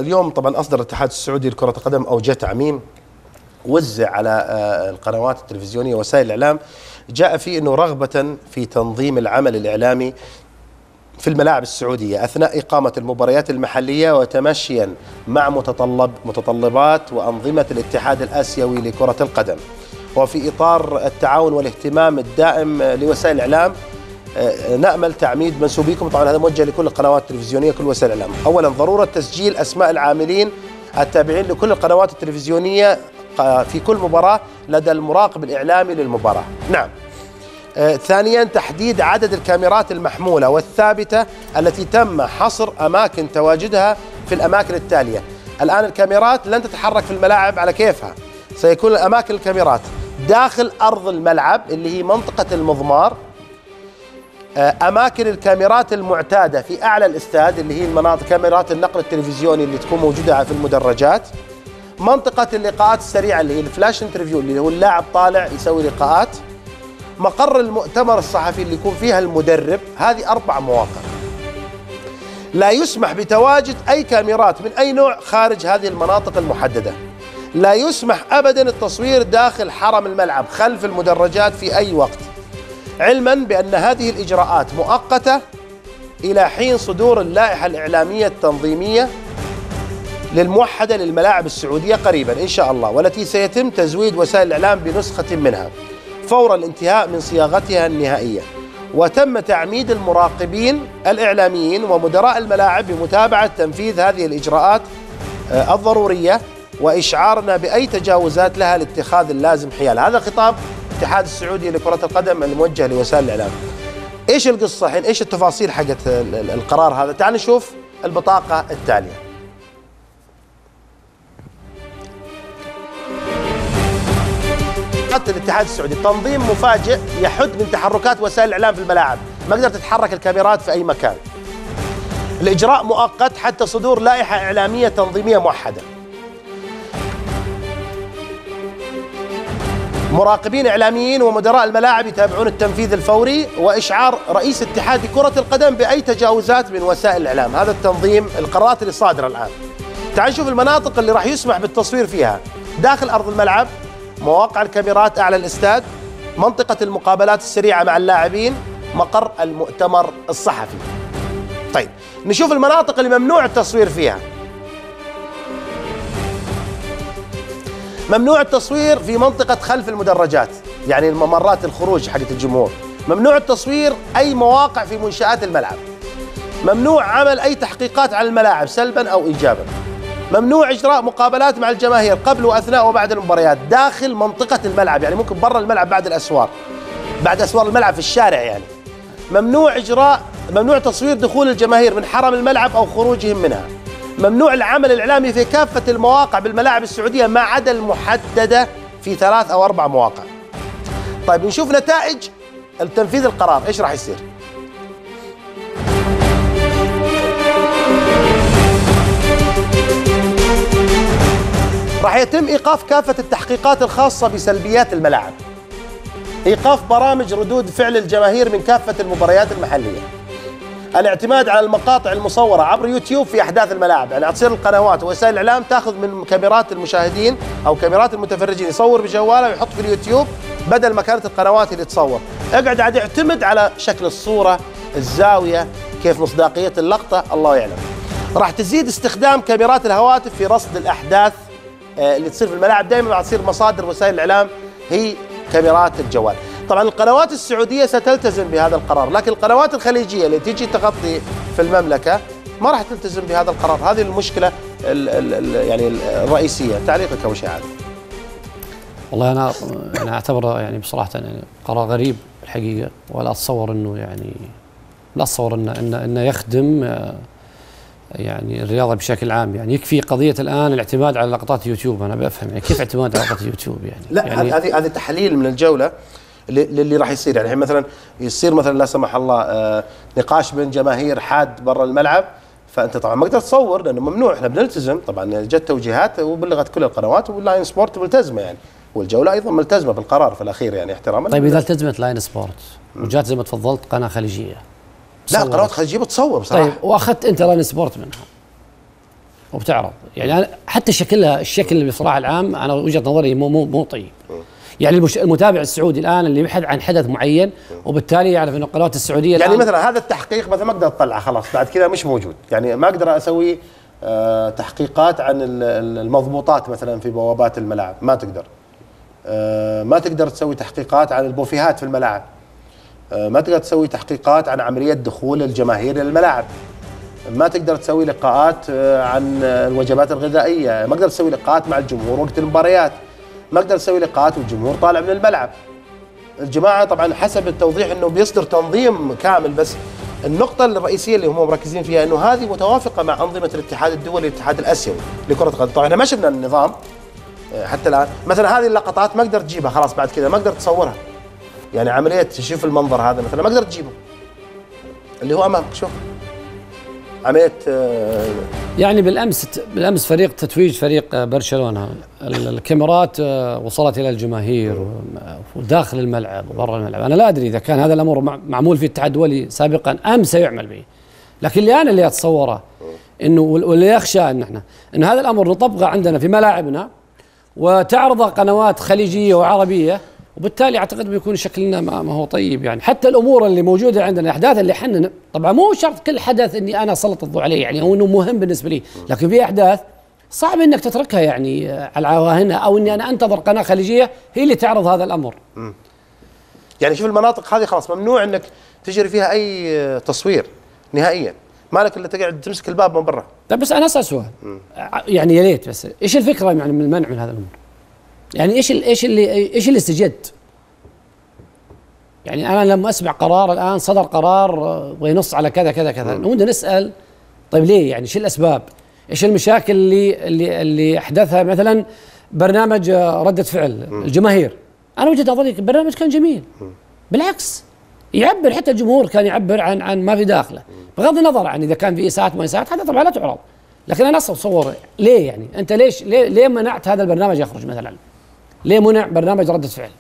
اليوم طبعا أصدر الاتحاد السعودي لكرة القدم أوجه تعميم وزع على القنوات التلفزيونية ووسائل الإعلام، جاء فيه أنه رغبة في تنظيم العمل الإعلامي في الملاعب السعودية أثناء إقامة المباريات المحلية وتمشيا مع متطلبات وأنظمة الاتحاد الآسيوي لكرة القدم، وفي إطار التعاون والاهتمام الدائم لوسائل الإعلام نأمل تعميد منسوبيكم. طبعا هذا موجه لكل القنوات التلفزيونية كل وسائل الإعلام. أولا ضرورة تسجيل أسماء العاملين التابعين لكل القنوات التلفزيونية في كل مباراة لدى المراقب الإعلامي للمباراة. نعم. ثانيا تحديد عدد الكاميرات المحمولة والثابتة التي تم حصر أماكن تواجدها في الأماكن التالية. الآن الكاميرات لن تتحرك في الملاعب على كيفها، سيكون أماكن الكاميرات داخل أرض الملعب اللي هي منطقة المضمار، أماكن الكاميرات المعتادة في أعلى الاستاد اللي هي المناطق كاميرات النقل التلفزيوني اللي تكون موجودة في المدرجات، منطقة اللقاءات السريعة اللي هي الفلاش انترفيو اللي هو اللاعب طالع يسوي لقاءات، مقر المؤتمر الصحفي اللي يكون فيها المدرب. هذه 4 مواقع. لا يسمح بتواجد أي كاميرات من أي نوع خارج هذه المناطق المحددة. لا يسمح أبدا التصوير داخل حرم الملعب خلف المدرجات في أي وقت، علما بأن هذه الإجراءات مؤقتة إلى حين صدور اللائحة الإعلامية التنظيمية للموحدة للملاعب السعودية قريبا إن شاء الله، والتي سيتم تزويد وسائل الإعلام بنسخة منها فور الانتهاء من صياغتها النهائية. وتم تعميد المراقبين الإعلاميين ومدراء الملاعب بمتابعة تنفيذ هذه الإجراءات الضرورية وإشعارنا بأي تجاوزات لها لاتخاذ اللازم حيالها. هذا خطاب الاتحاد السعودي لكرة القدم الموجه لوسائل الإعلام. إيش القصة الحين؟ إيش التفاصيل حقت القرار هذا؟ تعال نشوف البطاقة التالية. الاتحاد السعودي تنظيم مفاجئ يحد من تحركات وسائل الإعلام في الملاعب، ما قدرت تتحرك الكاميرات في أي مكان. الإجراء مؤقت حتى صدور لائحة إعلامية تنظيمية موحدة. مراقبين إعلاميين ومدراء الملاعب يتابعون التنفيذ الفوري، وإشعار رئيس اتحاد كرة القدم بأي تجاوزات من وسائل الإعلام. هذا التنظيم، القرارات اللي صادرة الآن. تعال نشوف المناطق اللي راح يسمح بالتصوير فيها: داخل أرض الملعب، مواقع الكاميرات أعلى الاستاد، منطقة المقابلات السريعة مع اللاعبين، مقر المؤتمر الصحفي. طيب نشوف المناطق اللي ممنوع التصوير فيها. ممنوع التصوير في منطقة خلف المدرجات، يعني الممرات الخروج حقت الجمهور. ممنوع التصوير أي مواقع في منشآت الملعب. ممنوع عمل أي تحقيقات على الملاعب سلبا أو إيجابا. ممنوع إجراء مقابلات مع الجماهير قبل وأثناء وبعد المباريات داخل منطقة الملعب، يعني ممكن برا الملعب بعد الأسوار، بعد أسوار الملعب في الشارع يعني. ممنوع تصوير دخول الجماهير من حرم الملعب أو خروجهم منها. ممنوع العمل الإعلامي في كافة المواقع بالملاعب السعودية ما عدا المحددة في 3 أو 4 مواقع. طيب نشوف نتائج التنفيذ القرار إيش راح يصير. راح يتم إيقاف كافة التحقيقات الخاصة بسلبيات الملاعب، إيقاف برامج ردود فعل الجماهير من كافة المباريات المحلية، الاعتماد على المقاطع المصورة عبر يوتيوب في أحداث الملاعب، يعني تصير القنوات ووسائل الإعلام تأخذ من كاميرات المشاهدين أو كاميرات المتفرجين، يصور بجواله ويحط في اليوتيوب بدل ما كانت القنوات اللي تصور. اقعد عاد اعتمد على شكل الصورة، الزاوية، كيف مصداقية اللقطة، الله يعلم. راح تزيد استخدام كاميرات الهواتف في رصد الأحداث اللي تصير في الملاعب. دائما راح تصير مصادر وسائل الإعلام هي كاميرات الجوال. طبعا القنوات السعودية ستلتزم بهذا القرار، لكن القنوات الخليجية اللي تيجي تغطي في المملكة ما راح تلتزم بهذا القرار. هذه المشكلة يعني الرئيسية. تعليقك أول شيء عادل؟ والله أنا أعتبره يعني بصراحة يعني قرار غريب الحقيقة، ولا أتصور إنه يعني لا أتصور إنه يخدم يعني الرياضة بشكل عام. يعني يكفي قضية الآن الاعتماد على لقطات يوتيوب. أنا بفهم يعني كيف اعتماد على لقطات يوتيوب يعني. لا يعني هذه تحليل من الجولة اللي راح يصير. يعني مثلا يصير مثلا لا سمح الله نقاش بين جماهير حاد برا الملعب، فانت طبعا ما تقدر تصور لانه ممنوع. احنا بنلتزم طبعا، جت توجيهات وبلغت كل القنوات، واللاين سبورت ملتزمه يعني، والجوله ايضا ملتزمه بالقرار في الاخير يعني احتراما. طيب اذا التزمت لاين سبورت وجات زي ما تفضلت قناه خليجيه، لا قنوات خليجيه بتصور بصراحه. طيب واخذت انت لاين سبورت منها، وبتعرض. يعني أنا حتى شكلها، الشكل اللي بصراحه العام انا وجهه نظري مو طيب. يعني المتابع السعودي الان اللي يبحث عن حدث معين وبالتالي يعرف انه القنوات السعوديه يعني مثلا هذا التحقيق مثلا ما اقدر اطلعه خلاص بعد كذا مش موجود، يعني ما اقدر اسوي تحقيقات عن المضبوطات مثلا في بوابات الملاعب، ما تقدر. ما تقدر تسوي تحقيقات عن البوفيهات في الملاعب، ما تقدر تسوي تحقيقات عن عملية دخول الجماهير إلى الملاعب، ما تقدر تسوي لقاءات عن الوجبات الغذائية، ما تقدر تسوي لقاءات مع الجمهور وقت المباريات، ما تقدر تسوي لقاءات والجمهور طالع من الملعب. الجماعة طبعا حسب التوضيح انه بيصدر تنظيم كامل، بس النقطة الرئيسية اللي هم مركزين فيها انه هذه متوافقة مع أنظمة الاتحاد الدولي والاتحاد الآسيوي لكرة القدم. طبعا احنا ما شفنا النظام حتى الآن، مثلا هذه اللقطات ما اقدر تجيبها خلاص بعد كذا، ما اقدر تصورها. يعني عملية تشوف المنظر هذا مثلا ما اقدر تجيبه اللي هو امامك، شوف عملية يعني بالامس فريق تتويج فريق برشلونة الكاميرات وصلت الى الجماهير وداخل الملعب وبرا الملعب. انا لا ادري اذا كان هذا الامر معمول في الاتحاد الدولي سابقا ام سيعمل به، لكن اللي اتصوره انه واللي يخشى ان هذا الامر نطبقه عندنا في ملاعبنا وتعرض قنوات خليجيه وعربيه، وبالتالي اعتقد بيكون شكلنا ما هو طيب. يعني حتى الامور اللي موجوده عندنا، الاحداث اللي احنا طبعا مو شرط كل حدث اني انا اسلط الضوء عليه يعني او انه مهم بالنسبه لي، لكن في احداث صعب انك تتركها يعني على العواهنه او اني انا انتظر قناه خليجيه هي اللي تعرض هذا الامر. يعني شوف المناطق هذه خلاص ممنوع انك تجري فيها اي تصوير نهائيا، مالك الا تقعد تمسك الباب من برا. طيب بس انا اسال سؤال، يعني يا ريت بس ايش الفكره يعني من المنع من هذا الامر؟ يعني ايش اللي استجد؟ يعني انا لما اسمع قرار الان صدر قرار وينص على كذا كذا كذا، نود نسال طيب ليه؟ يعني شو الاسباب؟ ايش المشاكل اللي احدثها مثلا برنامج ردة فعل الجماهير؟ انا وجهة نظري البرنامج كان جميل، بالعكس يعبر، حتى الجمهور كان يعبر عن ما في داخله، بغض النظر عن اذا كان في اساءات ما اساءات، هذا طبعا لا تعرض. لكن انا اتصور ليه يعني انت ليه منعت هذا البرنامج يخرج مثلا؟ ليه منع برنامج ردة فعل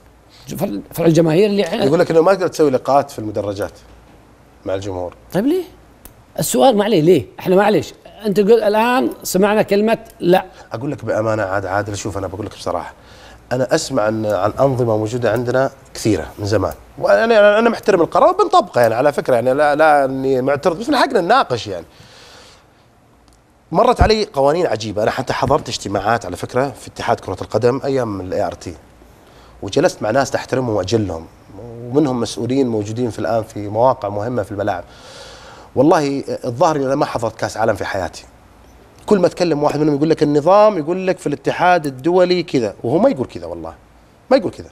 الجماهير اللي يقول لك انه ما تقدر تسوي لقاءات في المدرجات مع الجمهور؟ طيب ليه؟ السؤال ما عليه ليه؟ احنا معليش انت الان سمعنا كلمه لا. اقول لك بامانه عادل، شوف انا بقول لك بصراحه، انا اسمع عن انظمه موجوده عندنا كثيره من زمان، وانا محترم القرار بنطبقه يعني على فكره، يعني لا اني معترض، بس من حقنا نناقش. يعني مرت علي قوانين عجيبه، انا حتى حضرت اجتماعات على فكره في اتحاد كره القدم ايام ART، وجلست مع ناس تحترمهم واجلهم، ومنهم مسؤولين موجودين في الان في مواقع مهمه في الملاعب. والله الظاهر اني ما حضرت كاس عالم في حياتي. كل ما تكلم واحد منهم يقول لك النظام، يقول لك في الاتحاد الدولي كذا، وهو ما يقول كذا، والله ما يقول كذا.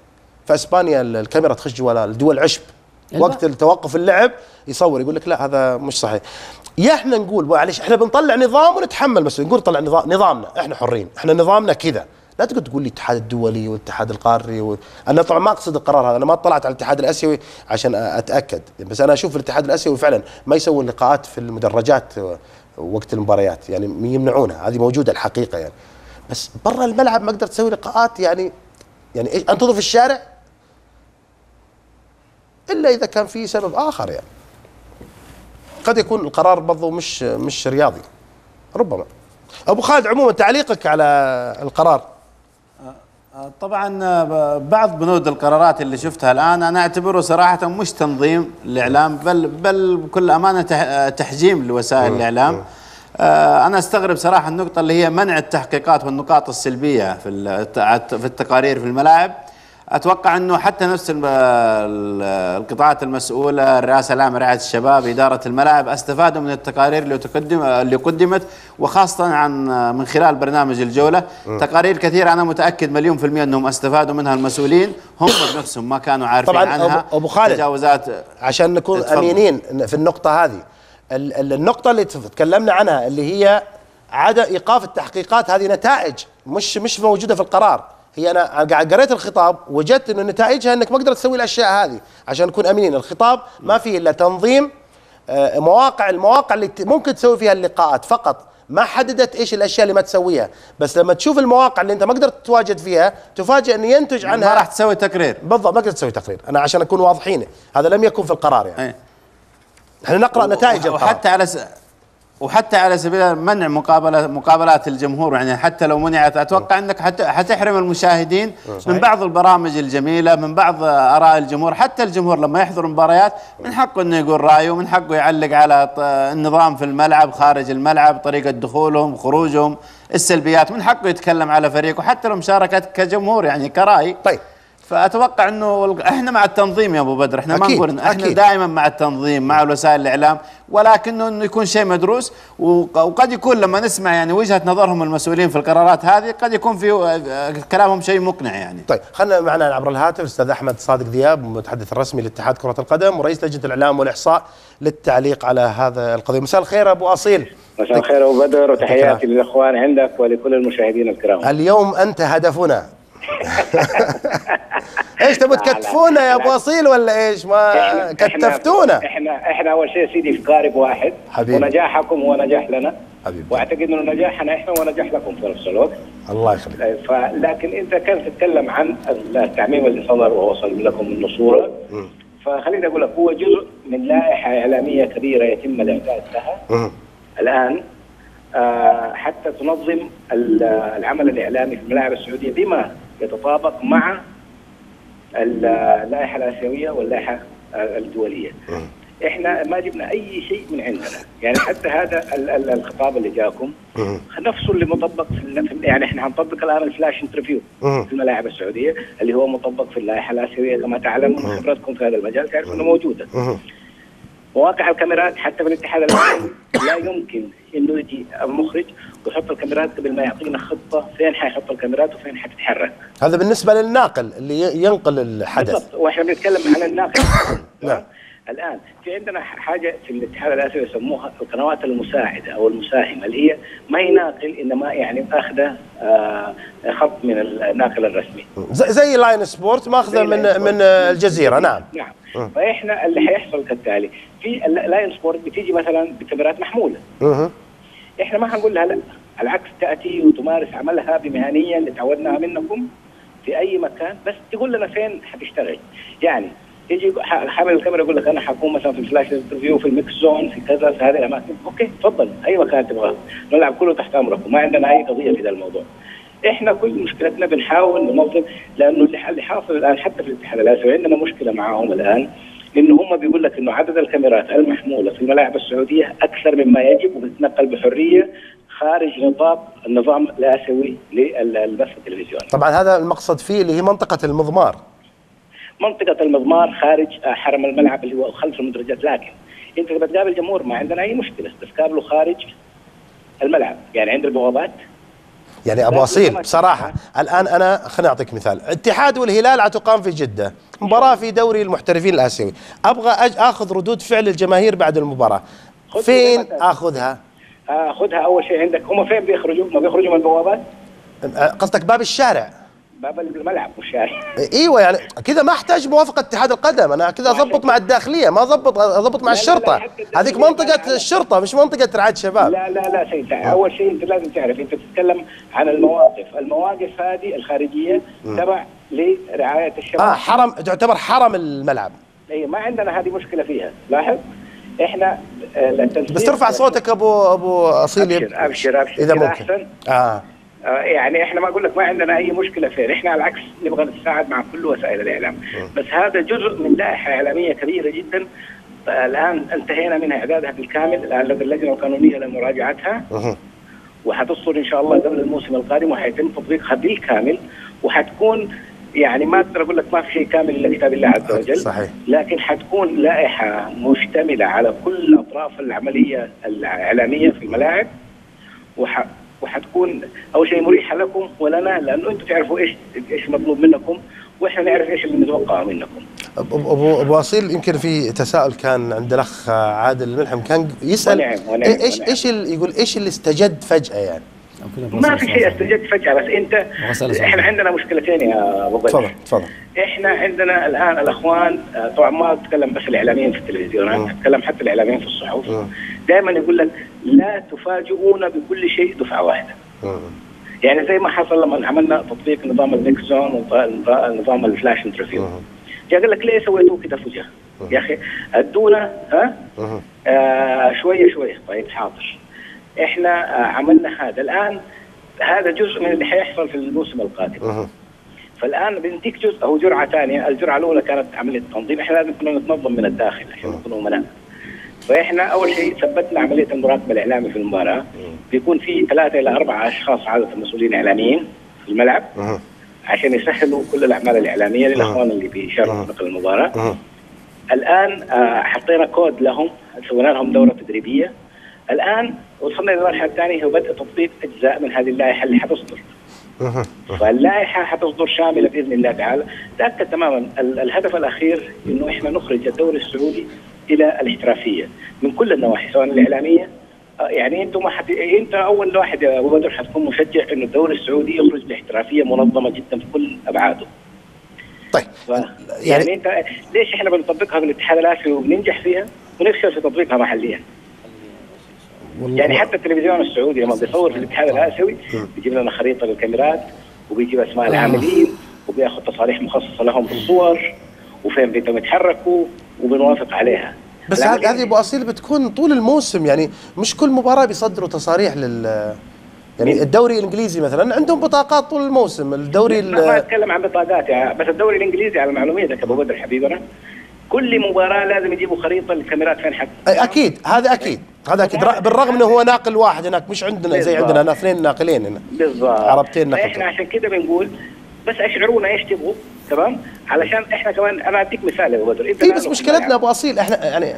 في اسبانيا الكاميرا تخش جوا الدول عشب، وقت توقف اللعب يصور، يقول لك لا هذا مش صحيح. يا احنا نقول معلش احنا بنطلع نظام ونتحمل، بس نقول طلع نظامنا، احنا حرين، احنا نظامنا كذا. لا تقول لي الاتحاد الدولي والاتحاد القاري انا طبعا ما اقصد القرار هذا، انا ما طلعت على الاتحاد الاسيوي عشان اتاكد، بس انا اشوف الاتحاد الاسيوي فعلا ما يسوي لقاءات في المدرجات وقت المباريات، يعني يمنعونها، هذه موجوده الحقيقه يعني. بس برا الملعب ما اقدر تسوي لقاءات، يعني ايش انتظر في الشارع؟ الا اذا كان في سبب اخر، يعني قد يكون القرار برضه مش رياضي ربما. ابو خالد، عموما تعليقك على القرار؟ طبعا بعض بنود القرارات اللي شفتها الان انا اعتبره صراحه مش تنظيم الاعلام، بل بكل امانه تحجيم لوسائل الاعلام. انا استغرب صراحه النقطه اللي هي منع التحقيقات والنقاط السلبيه في التقارير في الملاعب. اتوقع انه حتى نفس القطاعات المسؤوله، الرئاسه العامه رعايه الشباب، اداره الملاعب، استفادوا من التقارير اللي قدمت، وخاصه من خلال برنامج الجوله. تقارير كثيره انا متاكد 100% انهم استفادوا منها المسؤولين، هم بنفسهم ما كانوا عارفين طبعا عنها. ابو خالد، تجاوزات عشان نكون امينين في النقطه هذه، النقطه اللي تكلمنا عنها اللي هي عدم ايقاف التحقيقات، هذه نتائج مش موجوده في القرار. هي انا قريت الخطاب وجدت انه نتائجها انك ما قدرت تسوي الاشياء هذه. عشان نكون امينين، الخطاب ما فيه الا تنظيم المواقع اللي ممكن تسوي فيها اللقاءات فقط، ما حددت ايش الاشياء اللي ما تسويها. بس لما تشوف المواقع اللي انت ما قدرت تتواجد فيها تفاجئ ان ينتج عنها ما راح تسوي تقرير. بالضبط، ما قدرت تسوي تقرير. انا عشان اكون واضحين، هذا لم يكن في القرار، يعني احنا نقرا نتائج القرار. وحتى على وحتى على سبيل منع مقابلات الجمهور، يعني حتى لو منعت اتوقع انك حتحرم المشاهدين من بعض البرامج الجميله، من بعض اراء الجمهور. حتى الجمهور لما يحضر مباريات من حقه انه يقول رايه، من حقه يعلق على النظام في الملعب، خارج الملعب، طريقه دخولهم، خروجهم، السلبيات، من حقه يتكلم على فريقه حتى لو مشاركه كجمهور يعني كرأي. طيب فاتوقع انه احنا مع التنظيم يا ابو بدر، احنا ما نقول احنا دائما مع التنظيم مع وسائل الاعلام، ولكنه انه يكون شيء مدروس، وقد يكون لما نسمع يعني وجهه نظرهم المسؤولين في القرارات هذه قد يكون في كلامهم شيء مقنع يعني. طيب خلينا معنا عبر الهاتف الاستاذ احمد صادق ذياب، المتحدث الرسمي لاتحاد كره القدم ورئيس لجنه الاعلام والاحصاء، للتعليق على هذا القضيه. مساء الخير ابو اصيل. مساء الخير ابو بدر، وتحياتي للاخوان عندك ولكل المشاهدين الكرام. اليوم انت هدفنا. ايش تبغوا تكتفونا يا ابو اصيل ولا ايش؟ ما كتفتونا. احنا اول شيء سيدي في قارب واحد حبيبي. ونجاحكم هو نجاح لنا حبيبي. واعتقد انه نجاحنا احنا ونجاح لكم في نفس الوقت. الله يخليك. لكن انت كان تتكلم عن التعميم اللي صدر ووصل لكم منه صوره، فخليني اقول لك هو جزء من لائحه اعلاميه كبيره يتم الاعداد لها الان حتى تنظم العمل الاعلامي في الملاعب السعوديه بما يتطابق مع اللائحه الاسيويه واللائحه الدوليه. احنا ما جبنا اي شيء من عندنا، يعني حتى هذا الخطاب اللي جاكم نفسه اللي مطبق يعني احنا هنطبق الان الفلاش انترفيو في الملاعب السعوديه اللي هو مطبق في اللائحه الاسيويه كما تعلمون، خبرتكم في هذا المجال تعرف انه موجوده. مواقع الكاميرات حتى في الاتحاد العالمي لا يمكن انه يجي المخرج ويحط الكاميرات قبل ما يعطينا خطه فين حيحط الكاميرات وفين حتتحرك. هذا بالنسبه للناقل اللي ينقل الحدث. بالضبط، واحنا بنتكلم عن الناقل. نعم. الان في عندنا حاجه في الاتحاد الاسيوي يسموها القنوات المساعده او المساهمه، اللي هي ما هي ناقل انما يعني اخذه خط من الناقل الرسمي. زي لاين سبورت ماخذه من الجزيره. نعم. نعم. فاحنا اللي حيحصل كالتالي، في لاين سبورت بتيجي مثلا بكاميرات محموله. احنا ما حنقول لها لا، العكس تاتي وتمارس عملها بمهنيه اللي تعودناها منكم في اي مكان، بس تقول لنا فين حتشتغل. يعني يجي حامل الكاميرا يقول لك انا حكون مثلا في الفلاش انترفيو في الميكس زون في كذا في هذه الاماكن، اوكي تفضل اي مكان تبغاه، نلعب كله تحت امركم، ما عندنا اي قضيه في ذا الموضوع. احنا كل مشكلتنا بنحاول ننظم، لانه اللي حاصل الان حتى في الاتحاد الاسيوي عندنا مشكله معاهم الان، انه هم بيقول لك انه عدد الكاميرات المحموله في الملاعب السعوديه اكثر مما يجب وبتتنقل بحريه خارج نطاق النظام الاسيوي للبث التلفزيوني. طبعا هذا المقصد فيه اللي هي منطقه المضمار. منطقه المضمار خارج حرم الملعب اللي هو خلف المدرجات، لكن انت اذا بتقابل جمهور ما عندنا اي مشكله، بس تقابله خارج الملعب يعني عند البوابات. يعني ابو اصيل بصراحه الان انا خليني اعطيك مثال، الاتحاد والهلال تقام في جده، مباراه في دوري المحترفين الاسيوي، ابغى اخذ ردود فعل الجماهير بعد المباراه، فين اخذها؟ اخذها اول شيء عندك، هم فين بيخرجوا؟ ما بيخرجوا من البوابات؟ قصدك باب الشارع؟ باب الملعب والشارع. ايوه يعني كذا ما احتاج موافقه اتحاد القدم، انا كذا اضبط مع الداخليه، ما اضبط مع الشرطه، هذيك منطقه الشرطه مش منطقه رعايه شباب. لا سيد، اول شيء انت لازم تعرف، انت بتتكلم عن المواقف هذه الخارجيه تبع لرعايه الشباب. حرم، تعتبر حرم الملعب. اي ما عندنا هذه مشكله فيها، لاحظ احنا بس ترفع صوتك ابو اصيل. ابشر اذا ممكن. يعني احنا ما اقول لك ما عندنا اي مشكله فين، احنا على العكس نبغى نتساعد مع كل وسائل الاعلام، بس هذا جزء من لائحه اعلاميه كبيره جدا الان انتهينا من اعدادها بالكامل، الان لدى اللجنه القانونيه لمراجعتها وحتصدر ان شاء الله قبل الموسم القادم، وحيتم تطبيقها بالكامل، وحتكون يعني ما اقدر اقول لك ما في شيء كامل الا كتاب الله عز وجل. صحيح. لكن حتكون لائحه مشتمله على كل اطراف العمليه الاعلاميه في الملاعب، وحتكون اول شيء مريحه لكم ولنا، لانه انتم تعرفوا ايش مطلوب منكم واحنا نعرف ايش اللي نتوقعه منكم. ابو اصيل، يمكن في تساؤل كان عند الاخ عادل الملحم كان يسال ايش يقول ايش اللي استجد فجاه يعني؟ ما في شيء استجد فجاه، بس انت احنا عندنا مشكلتين يا ابو بدر. تفضل. احنا عندنا الان الاخوان، طبعا ما اتكلم بس الاعلاميين في التلفزيون، اتكلم حتى الاعلاميين في الصحف، دائما يقول لك لا تفاجئونا بكل شيء دفعه واحده. يعني زي ما حصل لما عملنا تطبيق نظام الميكس زون ونظام الفلاش انترفيو، جاء قال لك ليه سويتوه كده فجاه؟ يا اخي ادونا شويه. طيب حاضر، احنا عملنا هذا الان، هذا جزء من اللي حيحصل في الموسم القادم. فالان بنتيك جزء او جرعه ثانيه. الجرعه الاولى كانت عمليه تنظيم، احنا لازم كنا نتنظم من الداخل عشان نكون امناء. فاحنا اول شيء ثبتنا عمليه المراقبه الاعلامي في المباراه، بيكون في 3 إلى 4 اشخاص عاده مسؤولين اعلاميين في الملعب عشان يسهلوا كل الاعمال الاعلاميه للاخوان اللي بيشاركوا في نقل المباراه. الان حطينا كود لهم، سوينا لهم دوره تدريبيه. الان وصلنا للمرحله الثانيه، هو بدء تطبيق اجزاء من هذه اللائحه اللي حتصدر. فاللائحه حتصدر شامله باذن الله تعالى. تاكد تماما الهدف الاخير انه احنا نخرج الدوري السعودي الى الاحترافيه من كل النواحي، سواء الاعلاميه. يعني انت اول واحد يا ابو بدر حتكون مشجع انه الدوري السعودي يخرج لاحترافيه منظمه جدا في كل ابعاده. طيب يعني انت ليش احنا بنطبقها في الاتحاد الاسيوي وبننجح فيها ونفشل في تطبيقها محليا؟ يعني حتى التلفزيون السعودي لما بيصور في الاتحاد الاسيوي بيجيب لنا خريطه للكاميرات وبيجيب اسماء العاملين وبياخذ تصاريح مخصصه لهم بالصور وفين بدهم يتحركوا وبنوافق عليها. بس هذه ابو اصيل بتكون طول الموسم، يعني مش كل مباراه بيصدروا تصاريح يعني الدوري الانجليزي مثلا عندهم بطاقات طول الموسم. الدوري ما اتكلم عن بطاقات يعني، بس الدوري الانجليزي على معلوميتك ابو بدر حبيبنا كل مباراه لازم يجيبوا خريطه للكاميرات فين حق. اكيد هذا اكيد بالرغم انه هو ناقل واحد هناك، مش عندنا زي عندنا هنا 2 ناقلين هنا بالضبط، عربتين نقل. احنا عشان كده بنقول بس اشعرونا ايش تبغوا، تمام؟ علشان احنا كمان انا اديك مثال يا ابو بدر. بس مشكلتنا ابو اصيل احنا يعني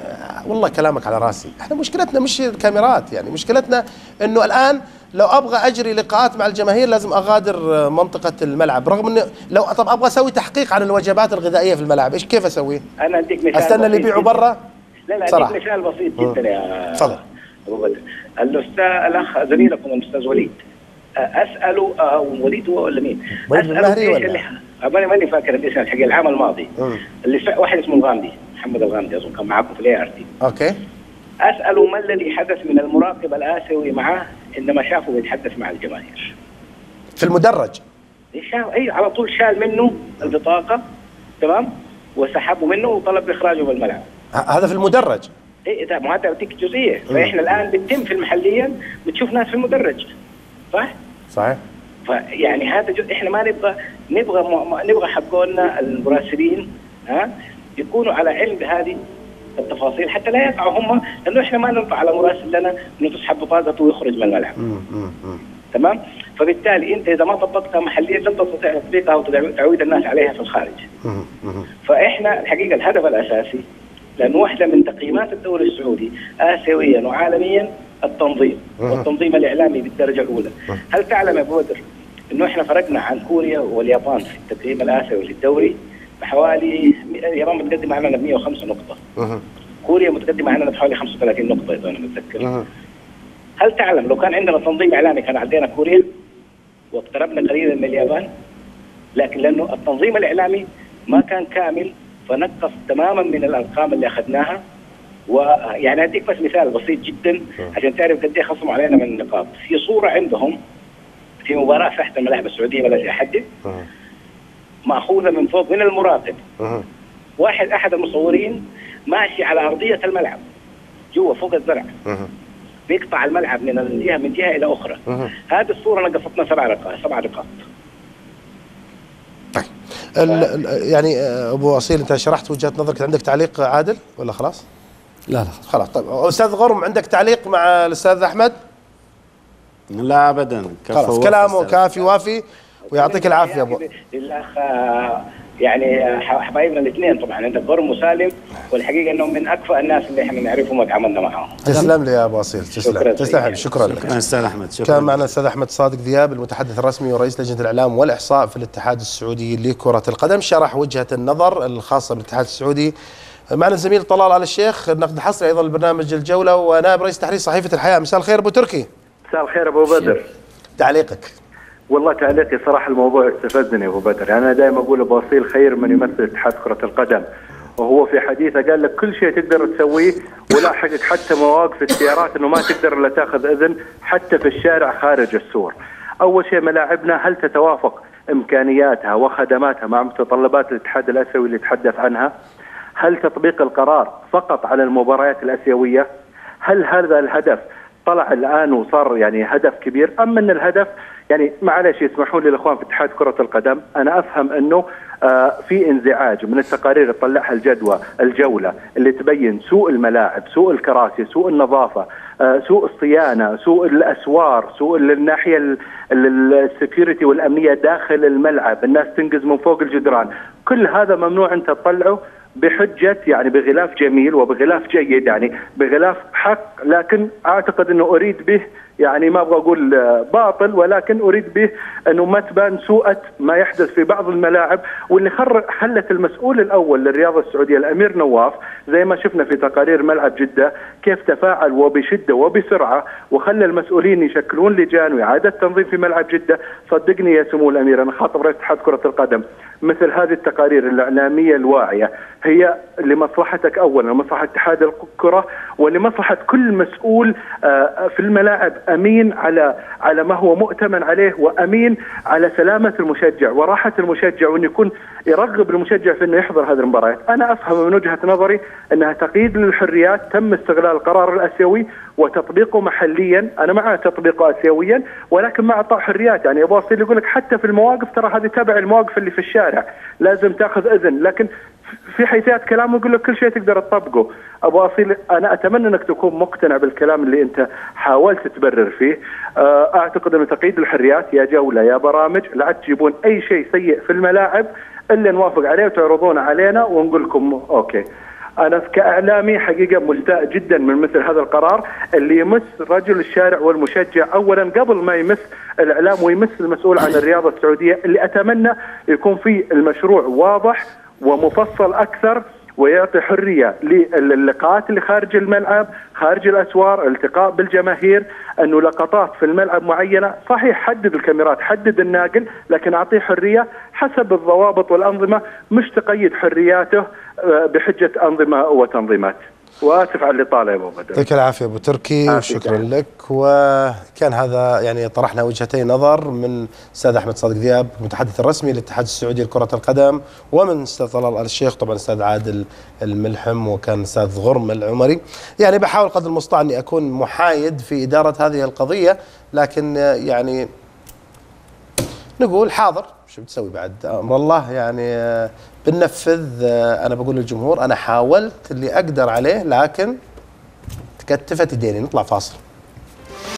والله كلامك على راسي، احنا مشكلتنا مش الكاميرات، يعني مشكلتنا انه الان لو ابغى اجري لقاءات مع الجماهير لازم اغادر منطقه الملعب، رغم انه لو ابغى اسوي تحقيق عن الوجبات الغذائيه في الملعب ايش كيف اسوي؟ انا اديك مثال، استنى اللي يبيعوا برا؟ لا اديك مثال بسيط جدا يا تفضل ابو بدر. الاخ زميلكم الاستاذ وليد اساله وليد هو ولا مين؟ المهري ولا ماني فاكر الاسم الحقيقي العام الماضي اللي واحد اسمه الغامدي، محمد الغامدي اظن كان معاكم في الاي ار تي. اوكي. اساله ما الذي حدث من المراقب الاسيوي معه عندما شافه بيتحدث مع الجماهير في المدرج؟ اي على طول شال منه البطاقه، تمام، وسحبه منه وطلب اخراجه من الملعب. هذا في المدرج؟ اي ده ما هذا بديك جزئيه. فاحنا الان بتتم في المحليا بتشوف ناس في المدرج، صح؟ صحيح. فيعني هذا جزء احنا ما نبغى حقولنا المراسلين يكونوا على علم بهذه التفاصيل حتى لا يقعوا هم، لانه احنا ما ننفع على مراسل لنا انه تسحب بطاقته ويخرج من الملعب. تمام؟ فبالتالي انت اذا ما طبقتها محليا لن تستطيع تطبيقها وتعويد الناس عليها في الخارج. فاحنا الحقيقه الهدف الاساسي، لانه واحده من تقييمات الدوري السعودي اسيويا وعالميا التنظيم والتنظيم الاعلامي بالدرجه الاولى. هل تعلم يا ابو بدر انه احنا فرقنا عن كوريا واليابان في التقييم الاسيوي للدوري بحوالي، اليابان متقدمه عننا ب 105 نقطه. كوريا متقدمه عننا بحوالي 35 نقطه اذا انا متذكر. هل تعلم لو كان عندنا تنظيم اعلامي كان عدينا كوريا واقتربنا قليلا من اليابان؟ لكن لانه التنظيم الاعلامي ما كان كامل فنقص تماما من الارقام اللي اخذناها. ويعني اديك بس مثال بسيط جدا عشان تعرف قد ايه خصموا علينا من النقاط. في صوره عندهم في مباراه تحت الملاعب السعوديه بلاش احدد، ماخوذه من فوق من المراقب. احد المصورين ماشي على ارضيه الملعب جوا فوق الزرع، بيقطع الملعب من جهه الى اخرى. هذه الصوره نقصتنا 7 نقاط. طيب يعني ابو اصيل انت شرحت وجهه نظرك، عندك تعليق عادل ولا خلاص؟ لا خلاص. طيب استاذ غرم عندك تعليق مع الاستاذ احمد؟ لا ابدا، خلاص كلامه كافي وافي ويعطيك العافيه ابو الاخ. يعني حبايبنا الاثنين طبعا عندك غرم وسالم، والحقيقه انهم من اكفأ الناس اللي احنا نعرفهم وتعاملنا معهم. تسلم لي يا ابو اصيل، تسلم شكرا لك. استاذ احمد شكرا. كان معنا الاستاذ احمد صادق ذياب المتحدث الرسمي ورئيس لجنه الاعلام والاحصاء في الاتحاد السعودي لكره القدم، شرح وجهه النظر الخاصه بالاتحاد السعودي. معنا الزميل طلال آل الشيخ النقد الحصري ايضا لبرنامج الجوله ونائب رئيس تحرير صحيفه الحياه. مساء الخير ابو تركي. مساء الخير ابو بدر. تعليقك؟ والله تعليقي صراحه الموضوع استفزني يا ابو بدر. يعني انا دائما اقول ابو اصيل خير من يمثل اتحاد كره القدم، وهو في حديثه قال لك كل شيء تقدر تسويه ولاحقك حتى مواقف السيارات انه ما تقدر الا تاخذ اذن حتى في الشارع خارج السور. اول شيء ملاعبنا هل تتوافق امكانياتها وخدماتها مع متطلبات الاتحاد الاسيوي اللي تحدث عنها؟ هل تطبيق القرار فقط على المباريات الاسيويه؟ هل هذا الهدف طلع الان وصار يعني هدف كبير، ام ان الهدف يعني معلش يسمحوا لي الاخوان في اتحاد كره القدم، انا افهم انه في انزعاج من التقارير اللي تطلعها الجوله اللي تبين سوء الملاعب، سوء الكراسي، سوء النظافه، سوء الصيانه، سوء الاسوار، سوء الناحيه السكيورتي والامنيه داخل الملعب، الناس تنقز من فوق الجدران، كل هذا ممنوع انت تطلعه بحجه يعني بغلاف جميل وبغلاف جيد، يعني بغلاف حق، لكن اعتقد انه اريد به يعني ما ابغى اقول باطل، ولكن اريد به انه ما تبان سوءة ما يحدث في بعض الملاعب، واللي خلت المسؤول الاول للرياضه السعوديه الامير نواف زي ما شفنا في تقارير ملعب جده كيف تفاعل وبشده وبسرعه، وخلى المسؤولين يشكلون لجان واعاده تنظيم في ملعب جده. صدقني يا سمو الامير، انا خاطب رئيس اتحاد كره القدم، مثل هذه التقارير الاعلاميه الواعيه هي لمصلحتك اولا، لمصلحه اتحاد الكره ولمصلحه كل مسؤول في الملاعب، امين على ما هو مؤتمن عليه، وامين على سلامه المشجع وراحه المشجع، وانه يكون يرغب المشجع في انه يحضر هذه المباريات. انا افهم من وجهه نظري انها تقييد للحريات، تم استغلال القرار الاسيوي وتطبيقه محليا، انا مع تطبيقه اسيويا ولكن مع اعطاء حريات. يعني ابو اصيل يقول لك حتى في المواقف ترى هذه تبع المواقف اللي في الشارع لازم تاخذ اذن، لكن في حيثيات كلامه يقول لك كل شيء تقدر تطبقه. ابو اصيل انا اتمنى انك تكون مقتنع بالكلام اللي انت حاولت تبرر فيه. اعتقد انه تقييد الحريات يا جوله يا برامج لا تجيبون اي شيء سيء في الملاعب الا نوافق عليه وتعرضونه علينا ونقول لكم اوكي. انا كاعلامي حقيقه مستاء جدا من مثل هذا القرار اللي يمس رجل الشارع والمشجع اولا قبل ما يمس الاعلام ويمس المسؤول عن الرياضه السعوديه، اللي اتمنى يكون في المشروع واضح ومفصل اكثر ويعطي حريه للقاءات اللي خارج الملعب، خارج الاسوار، الالتقاء بالجماهير، انه لقطات في الملعب معينه صحيح حدد الكاميرات، حدد الناقل، لكن اعطيه حريه حسب الضوابط والانظمه، مش تقيد حرياته بحجه انظمه وتنظيمات. واسف على الاطاله يا ابو بدر. يعطيك العافيه ابو تركي وشكرا لك. وكان هذا يعني طرحنا وجهتي نظر من الاستاذ احمد صادق ذياب المتحدث الرسمي للاتحاد السعودي لكره القدم، ومن استاذ طلال آل الشيخ، طبعا الاستاذ عادل الملحم، وكان الاستاذ غرم العمري. يعني بحاول قدر المستطاع اني اكون محايد في اداره هذه القضيه، لكن يعني نقول حاضر، شو بتسوي بعد امر الله، يعني بننفذ. انا بقول للجمهور انا حاولت اللي اقدر عليه، لكن تكتفت يديني. نطلع فاصل.